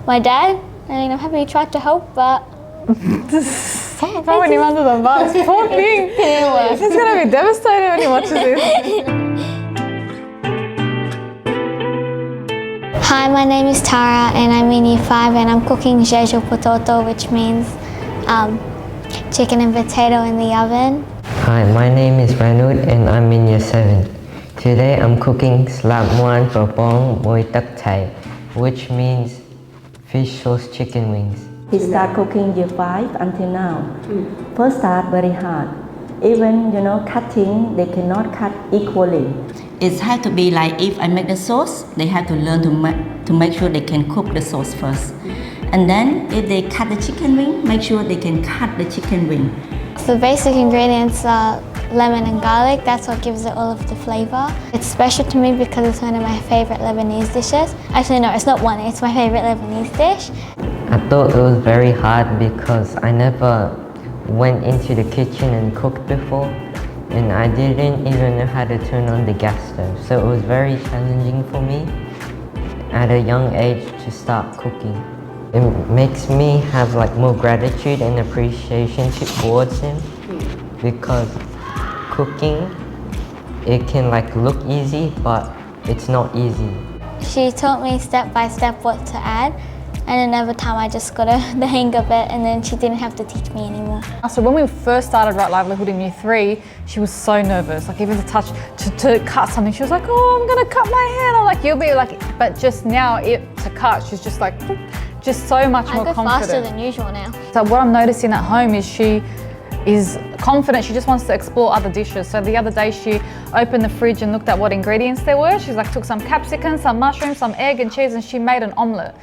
my dad. I mean, I'm happy he tried to help, but... Stop throwing him under the bus. Poor thing. He's going to be devastated when he watches this. Hi, my name is Tara and I'm in Year 5 and I'm cooking jeju potato, which means chicken and potato in the oven. Hi, my name is Reynald and I'm in Year 7. Today I'm cooking slap muan propong moi tak thai, which means fish sauce chicken wings. He started cooking Year 5 until now. First start very hard. Even, cutting, they cannot cut equally. It has to be like if I make the sauce, they have to learn to make sure they can cook the sauce first. And then if they cut the chicken wing, make sure they can cut the chicken wing. So the basic ingredients are lemon and garlic. That's what gives it all of the flavor. It's special to me because it's one of my favorite Lebanese dishes. Actually, no, it's not one, it's my favorite Lebanese dish. I thought it was very hard because I never went into the kitchen and cooked before, and I didn't even know how to turn on the gas stove. So it was very challenging for me at a young age to start cooking. It makes me have more gratitude and appreciation towards him, because cooking, it can look easy, but it's not easy. She taught me step by step what to add, and another time I just got the hang of it, and then she didn't have to teach me anymore. So when we first started Right Livelihood in Year 3, she was so nervous, even to cut something. She was like, oh, I'm gonna cut my hand. I'm like, you'll be but just now to cut, she's just so much more confident. I go faster than usual now. So what I'm noticing at home is she is confident. She just wants to explore other dishes. So the other day she opened the fridge and looked at what ingredients there were. She's took some capsicum, some mushrooms, some egg and cheese, and she made an omelette.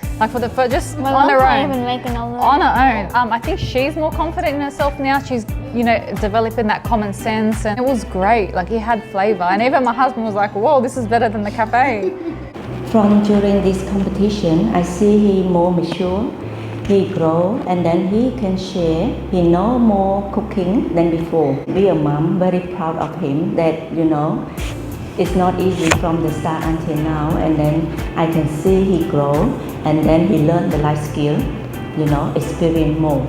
Just My on mom her can't own. even make an omelette. On her own. I think she's more confident in herself now. She's, developing that common sense, and it was great. It had flavor. And even my husband was like, whoa, this is better than the cafe. From during this competition, I see he more mature. He grow and then he can share. He know more cooking than before. Be a mom, very proud of him that, it's not easy from the start until now. And then I can see he grow and then he learn the life skill, experience more.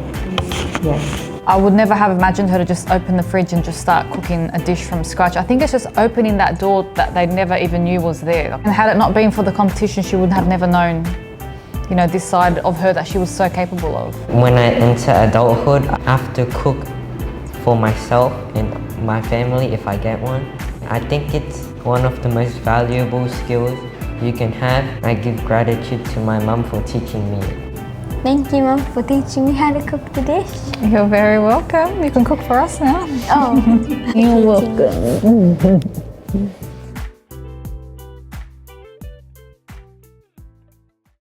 Yes. I would never have imagined her to just open the fridge and just start cooking a dish from scratch. I think it's just opening that door that they never even knew was there. And had it not been for the competition, she would have never known this side of her that she was so capable of. When I enter adulthood, I have to cook for myself and my family if I get one. I think it's one of the most valuable skills you can have. I give gratitude to my mum for teaching me. Thank you, Mum, for teaching me how to cook the dish. You're very welcome. You can cook for us now. Oh. You're welcome.